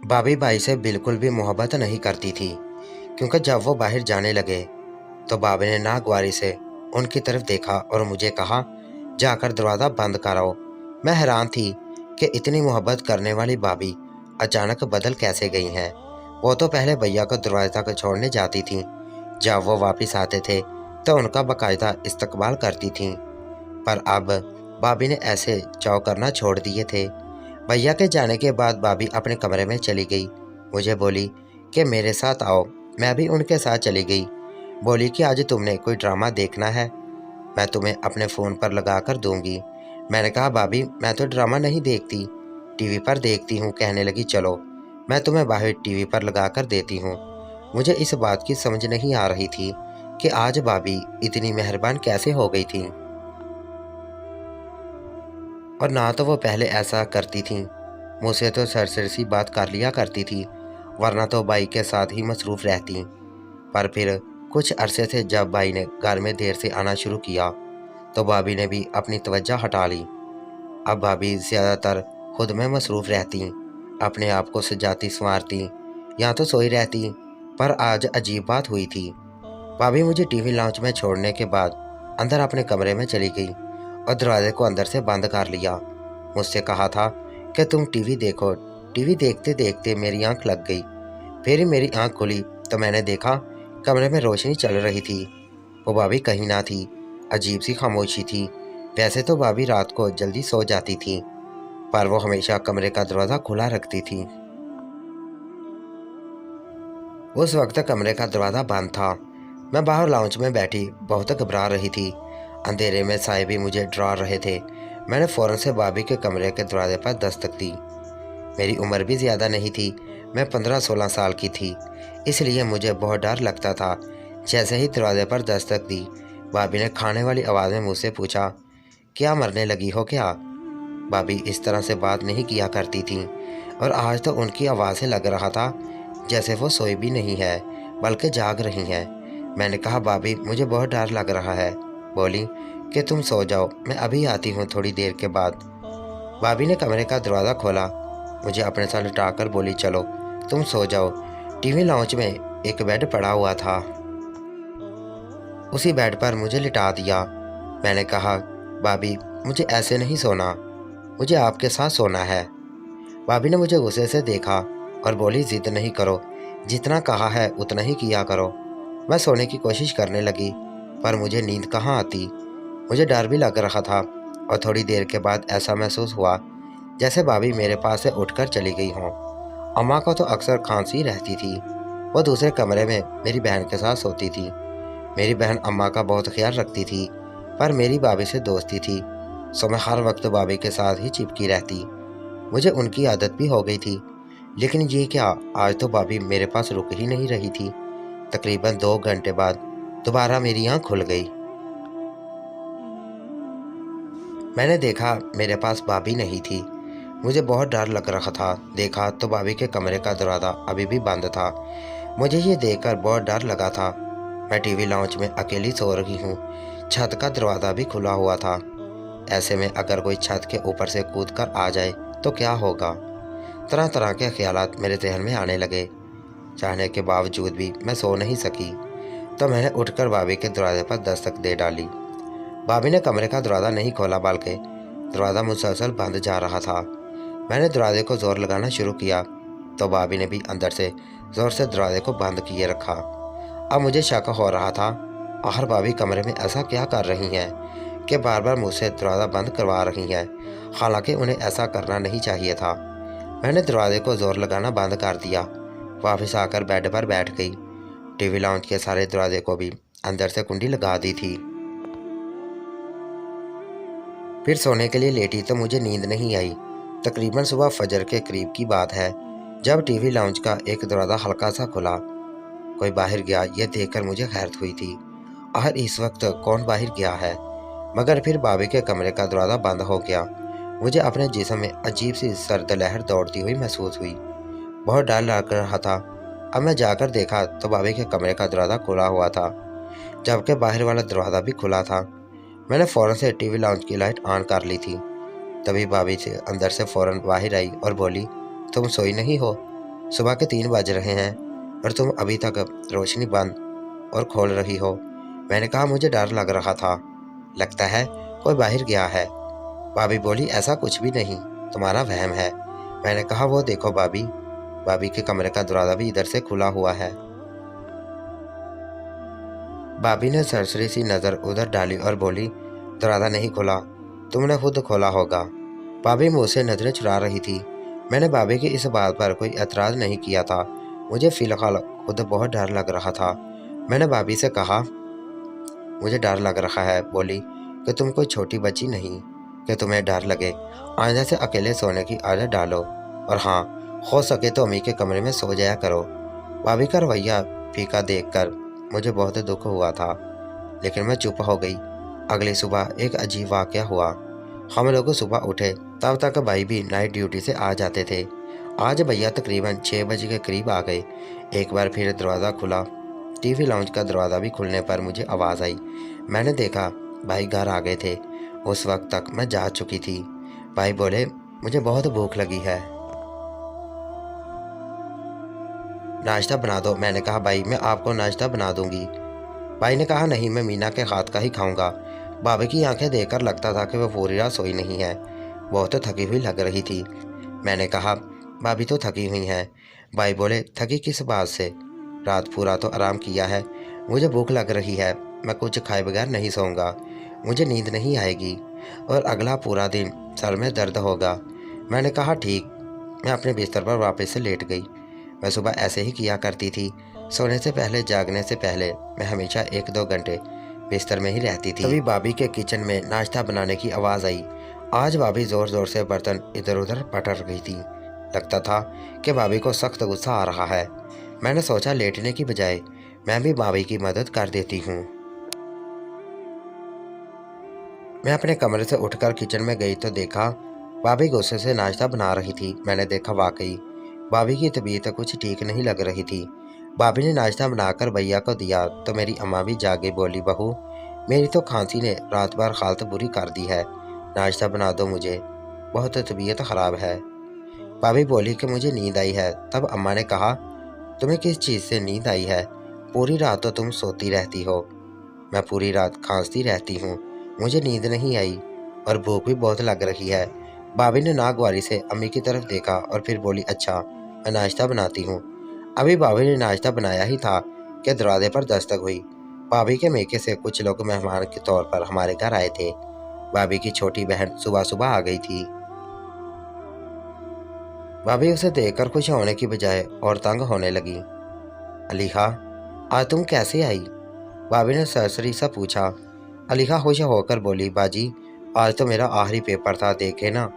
भाभी भाई से बिल्कुल भी मोहब्बत नहीं करती थी, क्योंकि जब वो बाहर जाने लगे तो भाभी ने नागवारी से उनकी तरफ देखा और मुझे कहा, जाकर दरवाज़ा बंद कराओ। मैं हैरान थी कि इतनी मोहब्बत करने वाली भाभी अचानक बदल कैसे गई हैं। वो तो पहले भैया को दरवाजे तक छोड़ने जाती थीं, जब वो वापस आते थे तो उनका बाकायदा इस्तकबाल करती थीं। पर अब भाभी ने ऐसे चाव करना छोड़ दिए थे। भैया के जाने के बाद भाभी अपने कमरे में चली गई। मुझे बोली कि मेरे साथ आओ। मैं भी उनके साथ चली गई। बोली कि आज तुमने कोई ड्रामा देखना है, मैं तुम्हें अपने फ़ोन पर लगा कर दूंगी। मैंने कहा, भाभी मैं तो ड्रामा नहीं देखती, टीवी पर देखती हूँ। कहने लगी, चलो मैं तुम्हें बाहर टीवी पर लगा कर देती हूँ। मुझे इस बात की समझ नहीं आ रही थी कि आज भाभी इतनी मेहरबान कैसे हो गई थी, और ना तो वो पहले ऐसा करती थीं। मुझसे तो सरसरी सी बात कर लिया करती थी, वरना तो भाई के साथ ही मसरूफ़ रहती। पर फिर कुछ अरसे से जब भाई ने घर में देर से आना शुरू किया तो भाभी ने भी अपनी तवज्जो हटा ली। अब भाभी ज़्यादातर खुद में मसरूफ़ रहती, अपने आप को सजाती संवारती, या तो सोई रहती। पर आज अजीब बात हुई थी। भाभी मुझे टीवी लाउंज में छोड़ने के बाद अंदर अपने कमरे में चली गई और दरवाजे को अंदर से बंद कर लिया। मुझसे कहा था कि तुम टीवी देखो। टीवी देखते देखते मेरी आंख लग गई। फिर ही मेरी आंख खुली तो मैंने देखा कमरे में रोशनी चल रही थी। वो भाभी कहीं ना थी। अजीब सी खामोशी थी। वैसे तो भाभी रात को जल्दी सो जाती थी, पर वो हमेशा कमरे का दरवाज़ा खुला रखती थी। उस वक्त कमरे का दरवाज़ा बंद था। मैं बाहर लाउंज में बैठी बहुत घबरा रही थी। अंधेरे में साए भी मुझे डरा रहे थे। मैंने फ़ौरन से भाभी के कमरे के दरवाजे पर दस्तक दी। मेरी उम्र भी ज़्यादा नहीं थी, मैं 15-16 साल की थी, इसलिए मुझे बहुत डर लगता था। जैसे ही दरवाजे पर दस्तक दी, भाभी ने खाने वाली आवाज़ में मुझसे पूछा, क्या मरने लगी हो क्या? भाभी इस तरह से बात नहीं किया करती थीं, और आज तो उनकी आवाज़ से लग रहा था जैसे वो सोई भी नहीं है, बल्कि जाग रही हैं। मैंने कहा, भाभी मुझे बहुत डर लग रहा है। बोली कि तुम सो जाओ, मैं अभी आती हूँ थोड़ी देर के बाद। भाभी ने कमरे का दरवाज़ा खोला, मुझे अपने साथ लिटाकर बोली, चलो तुम सो जाओ। टीवी लाउंज में एक बेड पड़ा हुआ था, उसी बेड पर मुझे लिटा दिया। मैंने कहा, भाभी मुझे ऐसे नहीं सोना, मुझे आपके साथ सोना है। भाभी ने मुझे गुस्से से देखा और बोली, जिद नहीं करो, जितना कहा है उतना ही किया करो। मैं सोने की कोशिश करने लगी, पर मुझे नींद कहाँ आती। मुझे डर भी लग रहा था, और थोड़ी देर के बाद ऐसा महसूस हुआ जैसे भाभी मेरे पास से उठकर चली गई हों। अम्मा को तो अक्सर खांसी रहती थी, वो दूसरे कमरे में मेरी बहन के साथ सोती थी। मेरी बहन अम्मा का बहुत ख्याल रखती थी, पर मेरी भाभी से दोस्ती थी, सो मैं हर वक्त भाभी के साथ ही चिपकी रहती। मुझे उनकी आदत भी हो गई थी। लेकिन ये क्या, आज तो भाभी मेरे पास रुक ही नहीं रही थी। तकरीबन 2 घंटे बाद दोबारा मेरी आँख खुल गई। मैंने देखा मेरे पास भाभी नहीं थी। मुझे बहुत डर लग रहा था। देखा तो भाभी के कमरे का दरवाज़ा अभी भी बंद था। मुझे ये देखकर बहुत डर लगा था। मैं टीवी लाउंज में अकेली सो रही हूँ, छत का दरवाज़ा भी खुला हुआ था। ऐसे में अगर कोई छत के ऊपर से कूद कर आ जाए तो क्या होगा। तरह तरह के ख्यालात मेरे जहन में आने लगे। चाहने के बावजूद भी मैं सो नहीं सकी, तो मैंने उठकर भाभी के दरवाजे पर दस्तक दे डाली। भाभी ने कमरे का दरवाज़ा नहीं खोला, बल्कि दरवाज़ा मुसलसल बंद जा रहा था। मैंने दरवाजे को ज़ोर लगाना शुरू किया तो भाभी ने भी अंदर से ज़ोर से दरवाजे को बंद किए रखा। अब मुझे शक हो रहा था, आखिर भाभी कमरे में ऐसा क्या कर रही हैं कि बार बार मुझसे दरवाज़ा बंद करवा रही हैं, हालांकि उन्हें ऐसा करना नहीं चाहिए था। मैंने दरवाजे को ज़ोर लगाना बंद कर दिया, वापस आकर बेड पर बैठ गई। टीवी लाउंज के सारे दरवाजे को भी अंदर से कुंडी लगा दी थी। फिर सोने के लिए लेटी तो मुझे नींद नहीं आई। तकरीबन सुबह फजर के करीब की बात है, जब टीवी लाउंज का एक दरवाज़ा हल्का सा खुला। कोई बाहर गया, यह देखकर मुझे हैरत हुई थी। आखिर इस वक्त कौन बाहर गया है। मगर फिर भाभी के कमरे का दरवाज़ा बंद हो गया। मुझे अपने जिस्म में अजीब सी सर्द लहर दौड़ती हुई महसूस हुई। बहुत डर लग रहा था। अब मैं जाकर देखा तो भाभी के कमरे का दरवाज़ा खुला हुआ था, जबकि बाहर वाला दरवाज़ा भी खुला था। मैंने फ़ौरन से टीवी लाउंज की लाइट ऑन कर ली थी। तभी भाभी से अंदर से फ़ौरन बाहर आई और बोली, तुम सोई नहीं हो? सुबह के 3 बज रहे हैं और तुम अभी तक रोशनी बंद और खोल रही हो। मैंने कहा मुझे डर लग रहा था, लगता है कोई बाहर गया है। भाभी बोली ऐसा कुछ भी नहीं, तुम्हारा वहम है। मैंने कहा वो देखो भाभी, भाभी के कमरे का दरवाजा भी इधर से खुला हुआ है। भाभी ने सरसरी सी नज़र उधर डाली और बोली दरवाजा नहीं खुला, तुमने खुद खोला होगा। भाभी मुझसे नजरें चुरा रही थी। मैंने भाभी की इस बात पर कोई एतराज़ नहीं किया था। मुझे फिलहाल खुद बहुत डर लग रहा था। मैंने भाभी से कहा मुझे डर लग रहा है। बोली कि तुम कोई छोटी बच्ची नहीं कि तुम्हें डर लगे। आइंदा से अकेले सोने की आदत डालो और हाँ, हो सके तो अम्मी के कमरे में सो जाया करो। भाभी का रवैया फीका देखकर मुझे बहुत दुख हुआ था, लेकिन मैं चुप हो गई। अगली सुबह एक अजीब वाक़या हुआ। हम लोग सुबह उठे तब तक भाई भी नाइट ड्यूटी से आ जाते थे। आज भैया तकरीबन 6 बजे के करीब आ गए। एक बार फिर दरवाज़ा खुला। टीवी लाउंज का दरवाज़ा भी खुलने पर मुझे आवाज़ आई। मैंने देखा भाई घर आ गए थे। उस वक्त तक मैं जा चुकी थी। भाई बोले मुझे बहुत भूख लगी है, नाश्ता बना दो। मैंने कहा भाई मैं आपको नाश्ता बना दूंगी। भाई ने कहा नहीं, मैं मीना के हाथ का ही खाऊंगा। भाभी की आंखें देखकर लगता था कि वह पूरी रात सोई नहीं है, बहुत थकी हुई लग रही थी। मैंने कहा भाभी तो थकी हुई हैं। भाई बोले थकी किस बात से, रात पूरा तो आराम किया है। मुझे भूख लग रही है, मैं कुछ खाए बगैर नहीं सोऊंगा। मुझे नींद नहीं आएगी और अगला पूरा दिन सर में दर्द होगा। मैंने कहा ठीक। मैं अपने बिस्तर पर वापस से लेट गई। मैं सुबह ऐसे ही किया करती थी। सोने से पहले, जागने से पहले मैं हमेशा 1-2 घंटे बिस्तर में ही रहती थी। तभी भाभी के किचन में नाश्ता बनाने की आवाज़ आई। आज भाभी ज़ोर ज़ोर से बर्तन इधर उधर पटक रही थी। लगता था कि भाभी को सख्त गुस्सा आ रहा है। मैंने सोचा लेटने की बजाय मैं भी भाभी की मदद कर देती हूँ। मैं अपने कमरे से उठकर किचन में गई तो देखा भाभी गुस्से से नाश्ता बना रही थी। मैंने देखा वाकई भाभी की तबीयत कुछ ठीक नहीं लग रही थी। भाभी ने नाश्ता बनाकर भैया को दिया तो मेरी अम्मा भी जागे। बोली बहू, मेरी तो खांसी ने रात भर हालत बुरी कर दी है, नाश्ता बना दो, मुझे बहुत तबीयत ख़राब है। भाभी बोली कि मुझे नींद आई है। तब अम्मा ने कहा तुम्हें किस चीज़ से नींद आई है, पूरी रात तो तुम सोती रहती हो। मैं पूरी रात खांसती रहती हूँ, मुझे नींद नहीं आई और भूख भी बहुत लग रही है। भाभी ने नागवारी से अम्मी की तरफ देखा और फिर बोली अच्छा, मैं नाश्ता बनाती हूँ। अभी भाभी ने नाश्ता बनाया ही था कि दरवाजे पर दस्तक हुई। भाभी के मेके से कुछ लोग मेहमान के तौर पर हमारे घर आए थे। भाभी की छोटी बहन सुबह सुबह आ गई थी। भाभी उसे देखकर खुश होने की बजाय और तंग होने लगी। अलीहा, आज तुम कैसे आई? भाभी ने सरसरी सा पूछा। अलीहा खुश होकर बोली बाजी, आज तो मेरा आखिरी पेपर था, देखे ना,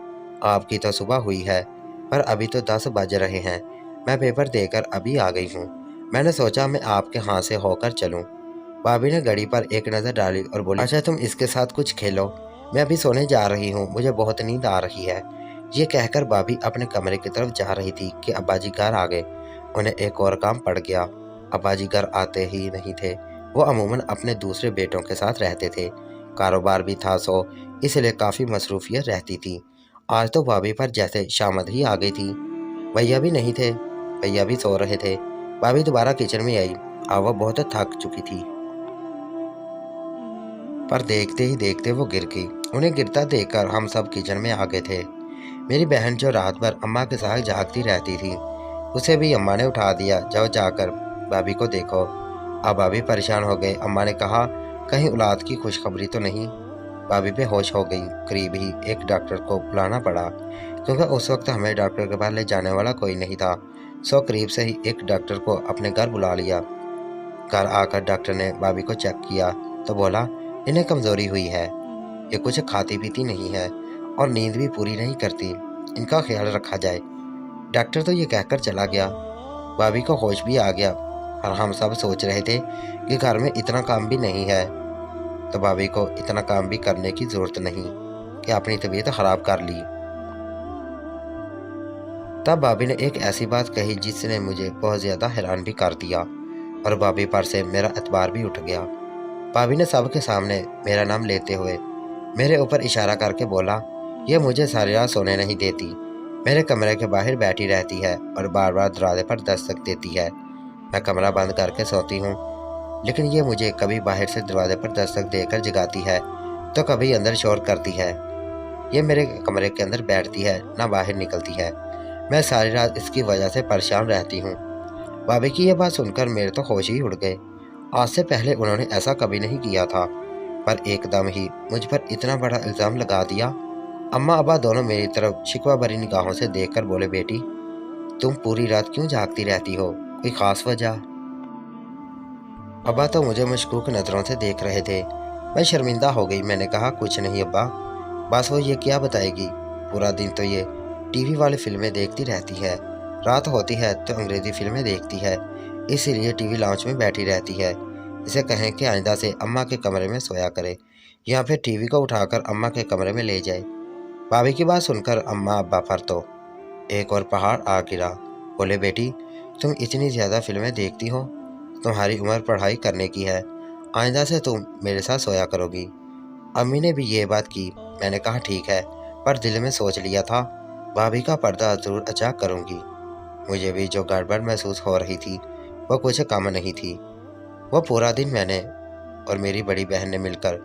आपकी तो सुबह हुई है पर अभी तो 10 बज रहे हैं। मैं पेपर देकर अभी आ गई हूँ। मैंने सोचा मैं आपके हाथ से होकर चलूँ। भाभी ने घड़ी पर एक नज़र डाली और बोली अच्छा तुम इसके साथ कुछ खेलो, मैं अभी सोने जा रही हूँ, मुझे बहुत नींद आ रही है। ये कहकर भाभी अपने कमरे की तरफ जा रही थी कि अब्बाजी घर आ गए। उन्हें एक और काम पड़ गया। अब्बाजी घर आते ही नहीं थे। वो अमूमन अपने दूसरे बेटों के साथ रहते थे। कारोबार भी था सो इसलिए काफ़ी मसरूफियत रहती थी। आज तो भाभी पर जैसे शामत ही आ गई थी। भैया भी नहीं थे, भैया भी सो रहे थे। भाभी दोबारा किचन में आई। अब वो बहुत थक चुकी थी पर देखते ही देखते वो गिर गई। उन्हें गिरता देखकर हम सब किचन में आ गए थे। मेरी बहन जो रात भर अम्मा के साथ जागती रहती थी, उसे भी अम्मा ने उठा दिया। जाओ जाकर भाभी को देखो। अब भाभी परेशान हो गए। अम्मा ने कहा कहीं औलाद की खुशखबरी तो नहीं। भाभी बेहोश हो गई। करीब ही एक डॉक्टर को बुलाना पड़ा क्योंकि उस वक्त हमें डॉक्टर के पास ले जाने वाला कोई नहीं था। सो करीब से ही एक डॉक्टर को अपने घर बुला लिया। घर आकर डॉक्टर ने भाभी को चेक किया तो बोला इन्हें कमज़ोरी हुई है, ये कुछ खाती पीती नहीं है और नींद भी पूरी नहीं करती, इनका ख्याल रखा जाए। डॉक्टर तो ये कहकर चला गया। भाभी को होश भी आ गया और हम सब सोच रहे थे कि घर में इतना काम भी नहीं है, तो भाभी को इतना काम भी करने की ज़रूरत नहीं कि अपनी तबीयत ख़राब कर ली। तब भाभी ने एक ऐसी बात कही जिसने मुझे बहुत ज़्यादा हैरान भी कर दिया और भाभी पर से मेरा एतबार भी उठ गया। भाभी ने सबके सामने मेरा नाम लेते हुए मेरे ऊपर इशारा करके बोला ये मुझे सारी रात सोने नहीं देती, मेरे कमरे के बाहर बैठी रहती है और बार बार दरवाजे पर दस्तक देती है। मैं कमरा बंद करके सोती हूँ, लेकिन ये मुझे कभी बाहर से दरवाजे पर दस्तक देकर जगाती है तो कभी अंदर शोर करती है। ये मेरे कमरे के अंदर बैठती है, ना बाहर निकलती है। मैं सारी रात इसकी वजह से परेशान रहती हूँ। भाभी की ये बात सुनकर मेरे तो होश ही उड़ गए। आज से पहले उन्होंने ऐसा कभी नहीं किया था, पर एकदम ही मुझ पर इतना बड़ा इल्ज़ाम लगा दिया। अम्मा अब्बा दोनों मेरी तरफ शिकवा भरी निगाहों से देखकर बोले, बेटी तुम पूरी रात क्यों जागती रहती हो, कोई ख़ास वजह? अब्बा तो मुझे मशकूक नज़रों से देख रहे थे। मैं शर्मिंदा हो गई। मैंने कहा, कुछ नहीं अब्बा, बस वो ये क्या बताएगी, पूरा दिन तो ये टीवी वाली फिल्में देखती रहती है, रात होती है तो अंग्रेज़ी फिल्में देखती है, इसीलिए टीवी लाउंज में बैठी रहती है। इसे कहें कि आइंदा से अम्मा के कमरे में सोया करे या फिर टीवी को उठाकर अम्मा के कमरे में ले जाए। भाभी की बात सुनकर अम्मा अब्बा पर तो एक और पहाड़ आ गिरा। बोले, बेटी तुम इतनी ज़्यादा फिल्में देखती हो, तुम्हारी उम्र पढ़ाई करने की है, आइंदा से तुम मेरे साथ सोया करोगी। अम्मी ने भी ये बात की। मैंने कहा ठीक है, पर दिल में सोच लिया था भाभी का पर्दा ज़रूर अच्छा करूँगी। मुझे भी जो गड़बड़ महसूस हो रही थी वो कुछ कम नहीं थी। वो पूरा दिन मैंने और मेरी बड़ी बहन ने मिलकर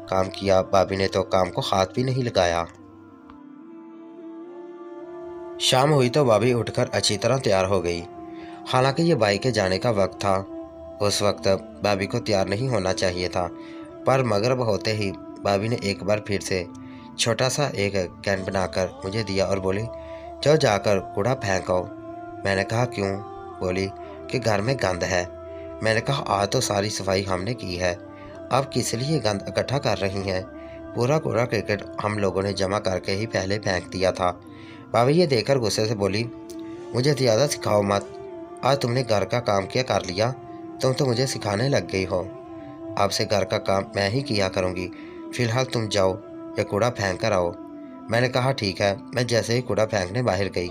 काम किया। भाभी ने तो काम को हाथ भी नहीं लगाया। शाम हुई तो भाभी उठकर अच्छी तरह तैयार हो गई। हालांकि ये बाई के जाने का वक्त था। उस वक्त भाभी को तैयार नहीं होना चाहिए था, पर मगरिब होते ही भाभी ने एक बार फिर से छोटा सा एक कैन बनाकर मुझे दिया और बोली, जाओ जाकर कूड़ा फेंक आओ। मैंने कहा क्यों? बोली कि घर में गंद है। मैंने कहा आज तो सारी सफाई हमने की है, अब किस लिए गंद इकट्ठा कर रही हैं? पूरा कूड़ा क्रिकेट हम लोगों ने जमा करके ही पहले फेंक दिया था। भाभी ये देखकर गुस्से से बोली, मुझे ज़्यादा सिखाओ मत, आज तुमने घर का काम किया कर लिया, तुम तो मुझे सिखाने लग गई हो। अब से घर का काम मैं ही किया करूँगी, फिलहाल तुम जाओ या कूड़ा फेंक कर आओ। मैंने कहा ठीक है। मैं जैसे ही कूड़ा फेंकने बाहर गई,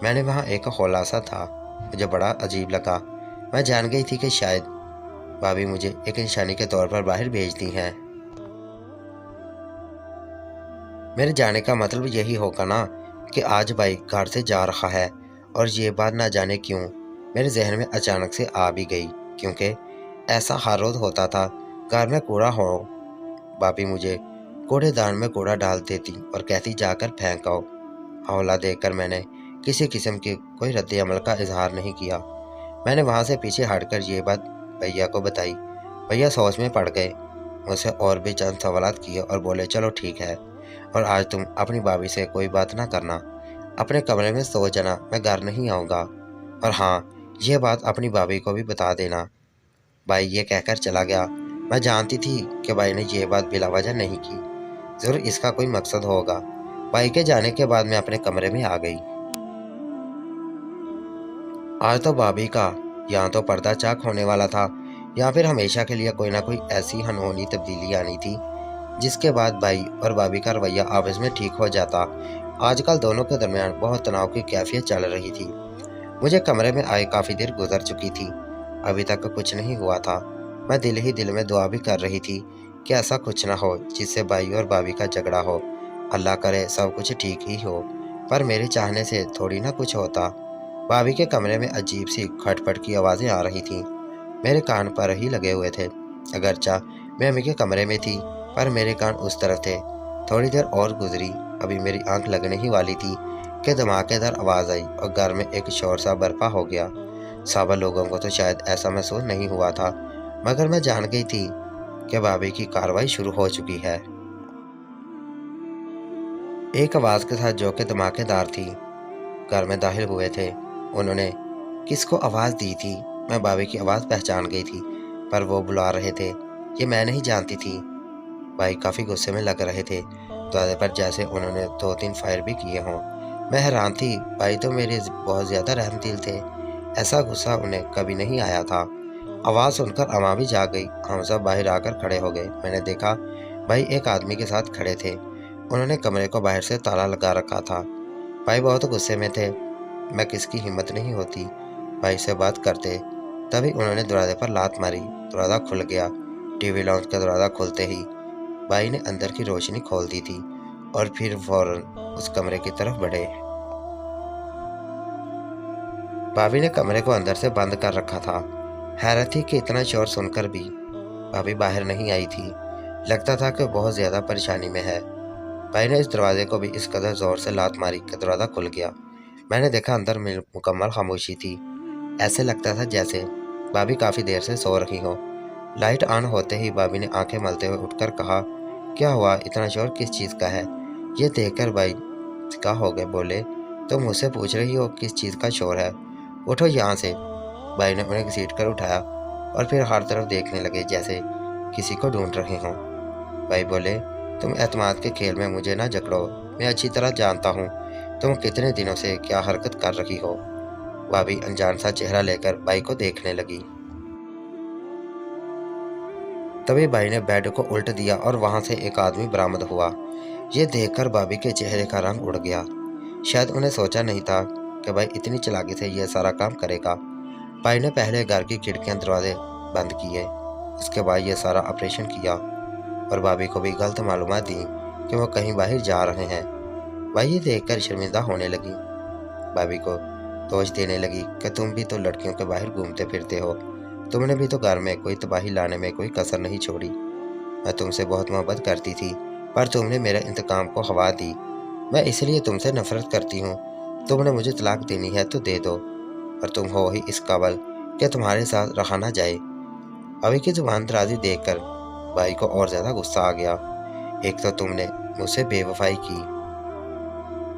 मैंने वहाँ एक हौला सा था, मुझे बड़ा अजीब लगा। मैं जान गई थी कि शायद भाभी मुझे एक निशानी के तौर पर बाहर भेजती हैं। मेरे जाने का मतलब यही होगा ना कि आज भाई घर से जा रहा है, और ये बात ना जाने क्यों मेरे जहन में अचानक से आ भी गई, क्योंकि ऐसा हर रोज होता था। घर में कूड़ा हो, भाभी मुझे कूड़ेदान में कूड़ा डाल देती और कहती जाकर फेंक आओ। हौला देखकर मैंने किसी किस्म की कोई रद्द अमल का इजहार नहीं किया। मैंने वहाँ से पीछे हटकर ये बात भैया को बताई। भैया सोच में पड़ गए, मुझसे और भी चंद सवालात किए और बोले, चलो ठीक है, और आज तुम अपनी भाभी से कोई बात ना करना, अपने कमरे में सो जाना, मैं घर नहीं आऊँगा। और हाँ, यह बात अपनी भाभी को भी बता देना। भाई ये कहकर चला गया। मैं जानती थी कि भाई ने ये बात बिला वजह नहीं की, ज़रूर इसका कोई मकसद होगा। भाई के जाने के बाद मैं अपने कमरे में आ गई। आज तो भाभी का यहाँ तो पर्दा चाक होने वाला था, या फिर हमेशा के लिए कोई ना कोई ऐसी अनहोनी तब्दीली आनी थी जिसके बाद भाई और भाभी का रवैया आपस में ठीक हो जाता। आजकल दोनों के दरमियान बहुत तनाव की कैफियत चल रही थी। मुझे कमरे में आए काफ़ी देर गुजर चुकी थी, अभी तक कुछ नहीं हुआ था। मैं दिल ही दिल में दुआ भी कर रही थी कि ऐसा कुछ ना हो जिससे भाई और भाभी का झगड़ा हो। अल्लाह करे सब कुछ ठीक ही हो, पर मेरे चाहने से थोड़ी ना कुछ होता। भाभी के कमरे में अजीब सी खटपट की आवाज़ें आ रही थीं, मेरे कान पर ही लगे हुए थे। अगरचा मैं अम्मी के कमरे में थी, पर मेरे कान उस तरफ थे। थोड़ी देर और गुजरी, अभी मेरी आंख लगने ही वाली थी कि धमाकेदार आवाज़ आई और घर में एक शोर सा बर्पा हो गया। साबा लोगों को तो शायद ऐसा महसूस नहीं हुआ था, मगर मैं जान गई थी कि भाभी की कार्रवाई शुरू हो चुकी है। एक आवाज़ के साथ जो कि धमाकेदार थी, घर में दाखिल हुए थे। उन्होंने किसको आवाज़ दी थी? मैं भाभी की आवाज़ पहचान गई थी, पर वो बुला रहे थे, ये मैं नहीं जानती थी। भाई काफ़ी गुस्से में लग रहे थे, दरवाजे पर जैसे उन्होंने 2-3 फायर भी किए हों। मैं हैरान थी, भाई तो मेरे बहुत ज़्यादा रहमदिल थे, ऐसा गुस्सा उन्हें कभी नहीं आया था। आवाज़ सुनकर अम्मा भी जाग गई। हम सब बाहर आकर खड़े हो गए। मैंने देखा भाई एक आदमी के साथ खड़े थे, उन्होंने कमरे को बाहर से ताला लगा रखा था। भाई बहुत गुस्से में थे, मैं किसकी हिम्मत नहीं होती भाई से बात करते। तभी उन्होंने दरवाजे पर लात मारी, दरवाज़ा खुल गया। टीवी लाउंज का दरवाज़ा खुलते ही भाई ने अंदर की रोशनी खोल दी थी और फिर फौरन उस कमरे की तरफ बढ़े। भाभी ने कमरे को अंदर से बंद कर रखा था। हैरत थी कि इतना शोर सुनकर भी भाभी बाहर नहीं आई थी। लगता था कि बहुत ज़्यादा परेशानी में है। भाई ने इस दरवाजे को भी इस कदर ज़ोर से लात मारी कि दरवाज़ा खुल गया। मैंने देखा अंदर में मुकम्मल खामोशी थी। ऐसे लगता था जैसे भाभी काफ़ी देर से सो रही हो। लाइट ऑन होते ही भाभी ने आंखें मलते हुए उठकर कहा, क्या हुआ, इतना शोर किस चीज़ का है? ये देखकर भाई का हो गए, बोले, तुम मुझसे पूछ रही हो किस चीज़ का शोर है? उठो यहाँ से। भाई ने उन्हें घसीट कर उठाया और फिर हर तरफ देखने लगे जैसे किसी को ढूंढ रहे हों। भाई बोले, तुम एतमाद के खेल में मुझे ना जकड़ो। मैं अच्छी तरह जानता हूँ तुम कितने दिनों से क्या हरकत कर रही हो। भाभी अनजान सा चेहरा लेकर भाई को देखने लगी। तभी भाई ने बेड को उल्ट दिया और वहां से एक आदमी बरामद हुआ। ये देखकर भाभी के चेहरे का रंग उड़ गया। शायद उन्हें सोचा नहीं था कि भाई इतनी चालाकी से यह सारा काम करेगा। भाई ने पहले घर की खिड़कियां दरवाजे बंद किए, उसके बाद यह सारा ऑपरेशन किया और भाभी को भी गलत मालूमात दी कि वो कहीं बाहर जा रहे हैं। भाई ये देखकर शर्मिंदा होने लगी। भाभी को दोष देने लगी कि तुम भी तो लड़कियों के बाहर घूमते फिरते हो। तुमने भी तो घर में कोई तबाही लाने में कोई कसर नहीं छोड़ी। मैं तुमसे बहुत मोहब्बत करती थी, पर तुमने मेरे इंतकाम को हवा दी। मैं इसलिए तुमसे नफरत करती हूँ। तुमने मुझे तलाक देनी है तो दे दो, पर तुम हो ही इस काबिल कि तुम्हारे साथ रहा ना जाए। अभी की जुबान दराजी देखकर भाई को और ज़्यादा गुस्सा आ गया। एक तो तुमने मुझसे बेवफाई की,